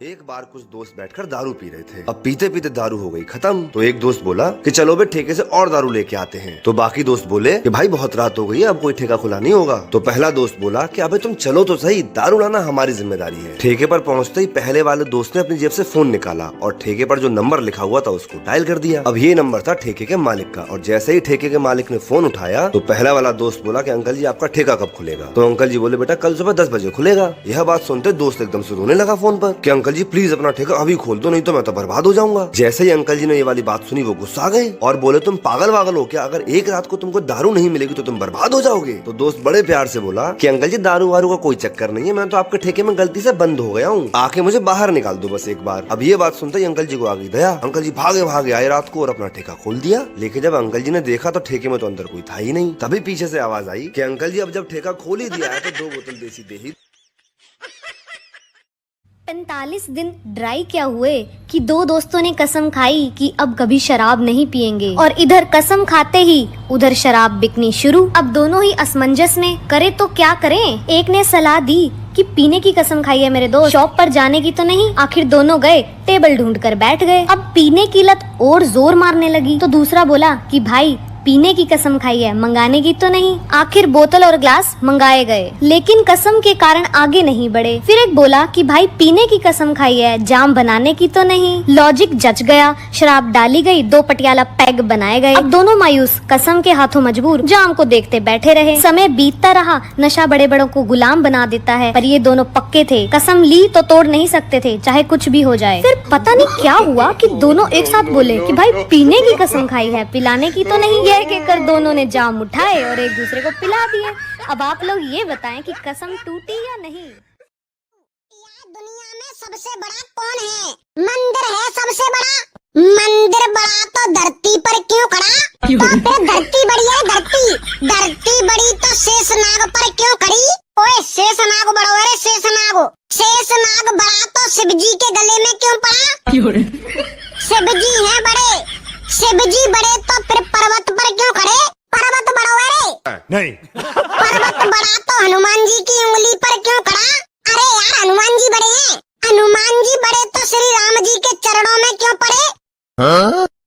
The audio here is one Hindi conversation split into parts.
एक बार कुछ दोस्त बैठकर दारू पी रहे थे। अब पीते पीते दारू हो गई खत्म, तो एक दोस्त बोला कि चलो बे ठेके से और दारू लेके आते हैं। तो बाकी दोस्त बोले कि भाई बहुत रात हो गई है, अब कोई ठेका खुला नहीं होगा। तो पहला दोस्त बोला कि अबे तुम चलो तो सही, दारू लाना हमारी जिम्मेदारी है। ठेके पर पहुंचते ही पहले वाले दोस्त ने अपनी जेब से फोन निकाला और ठेके पर जो नंबर लिखा हुआ था उसको डायल कर दिया। अब ये नंबर था ठेके के मालिक का, और जैसे ही ठेके के मालिक ने फोन उठाया तो पहला वाला दोस्त बोला कि अंकल जी आपका ठेका कब खुलेगा। तो अंकल जी बोले बेटा कल सुबह 10 बजे खुलेगा। यह बात सुनते दोस्त एकदम से रोने लगा फोन पर कि अंकल जी प्लीज अपना ठेका अभी खोल दो, नहीं तो मैं तो बर्बाद हो जाऊंगा। जैसे ही अंकल जी ने ये वाली बात सुनी वो गुस्सा आ गए और बोले तुम पागल वागल हो क्या, अगर एक रात को तुमको दारू नहीं मिलेगी तो तुम बर्बाद हो जाओगे। तो दोस्त बड़े प्यार से बोला कि अंकल जी दारू वारू का कोई चक्कर नहीं है, मैं तो आपके ठेके में गलती से बंद हो गया हूँ, आके मुझे बाहर निकाल दो बस एक बार। अब ये बात सुनते ही अंकल जी को आ गई दया। अंकल जी भागे भागे आए रात को और अपना ठेका खोल दिया। लेकिन जब अंकल जी ने देखा तो ठेके में तो अंदर कोई था ही नहीं। तभी पीछे से आवाज आई कि अंकल जी अब जब ठेका खोल ही दिया है तो 2 बोतल देसी दे ही। 45 दिन ड्राई क्या हुए कि दो दोस्तों ने कसम खाई कि अब कभी शराब नहीं पिएंगे, और इधर कसम खाते ही उधर शराब बिकनी शुरू। अब दोनों ही असमंजस में, करे तो क्या करें। एक ने सलाह दी कि पीने की कसम खाई है मेरे दोस्त, शॉप पर जाने की तो नहीं। आखिर दोनों गए, टेबल ढूंढ कर बैठ गए। अब पीने की लत और जोर मारने लगी तो दूसरा बोला कि भाई पीने की कसम खाई है, मंगाने की तो नहीं। आखिर बोतल और ग्लास मंगाए गए, लेकिन कसम के कारण आगे नहीं बढ़े। फिर एक बोला कि भाई पीने की कसम खाई है, जाम बनाने की तो नहीं। लॉजिक जच गया, शराब डाली गई, 2 पटियाला पैग बनाए गए। अब दोनों मायूस, कसम के हाथों मजबूर, जाम को देखते बैठे रहे। समय बीतता रहा, नशा बड़े बड़ों को गुलाम बना देता है, पर ये दोनों पक्के थे, कसम ली तो तोड़ नहीं सकते थे, चाहे कुछ भी हो जाए। फिर पता नहीं क्या हुआ कि दोनों एक साथ बोले कि भाई पीने की कसम खाई है, पिलाने की तो नहीं। कह के कर दोनों ने जाम उठाए और एक दूसरे को पिला दिए। अब आप लोग ये बताएं कि कसम टूटी या नहीं। दुनिया में सबसे बड़ा कौन है? मंदिर है सबसे बड़ा। मंदिर बड़ा तो धरती पर क्यों खड़ा? तो फिर धरती बड़ी है, धरती बड़ी तो शेषनाग पर क्यों खड़ी? ओए शेषनाग बड़ो है, शेषनाग बड़ा तो शिव जी के गले में क्यों पड़ा? शिव जी बड़े तो फिर पर्वत पर क्यों खड़े? पर्वत बड़ो है नहीं। पर्वत बड़ा तो हनुमान जी की उंगली पर क्यों खड़ा? अरे यार हनुमान जी बड़े हैं। हनुमान जी बड़े तो श्री राम जी के चरणों में क्यों पड़े?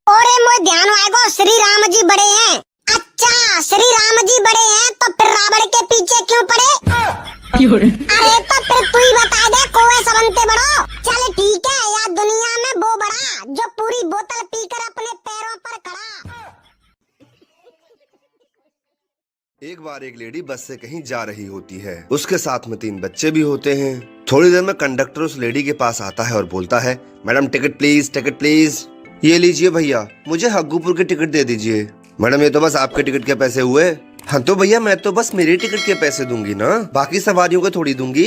और मुझे ध्यान आएगा, श्री राम जी बड़े हैं। अच्छा श्री राम जी बड़े हैं तो फिर रावण के पीछे क्यों पड़े? अरे तो फिर तू ही बता दे, कोवे सबंते बड़ो। चल ठीक है, या दुनिया में वो बड़ा जो पूरी बोतल पीकर अपने पैरों पर खड़ा। एक बार एक लेडी बस से कहीं जा रही होती है, उसके साथ में 3 बच्चे भी होते हैं। थोड़ी देर में कंडक्टर उस लेडी के पास आता है और बोलता है मैडम टिकट प्लीज। ये लीजिए भैया, मुझे हग्गूपुर की टिकट दे दीजिए। मैडम ये तो बस आपके टिकट के पैसे हुए। हाँ तो भैया मैं तो बस मेरी टिकट के पैसे दूंगी ना, बाकी सवारियों के थोड़ी दूंगी।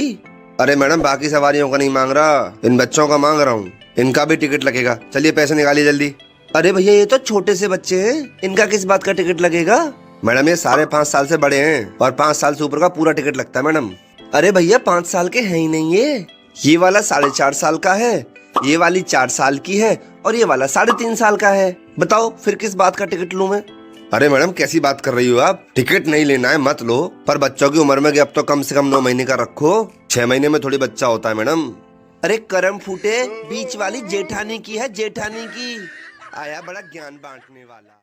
अरे मैडम बाकी सवारियों का नहीं मांग रहा, इन बच्चों का मांग रहा हूँ, इनका भी टिकट लगेगा। चलिए पैसे निकालिए जल्दी। अरे भैया ये तो छोटे से बच्चे हैं, इनका किस बात का टिकट लगेगा? मैडम ये सारे 5 साल से बड़े हैं और 5 साल से ऊपर का पूरा टिकट लगता है मैडम। अरे भैया 5 साल के हैं ही नहीं, ये वाला 4.5 साल का है, ये वाली 4 साल की है और ये वाला 3.5 साल का है। बताओ फिर किस बात का टिकट लूं मैं? अरे मैडम कैसी बात कर रही हो आप, टिकट नहीं लेना है मत लो, पर बच्चों की उम्र में अब तो कम से कम 9 महीने का रखो, 6 महीने में थोड़ी बच्चा होता है मैडम। अरे करम फूटे, बीच वाली जेठानी की है, जेठानी की। आया बड़ा ज्ञान बांटने वाला।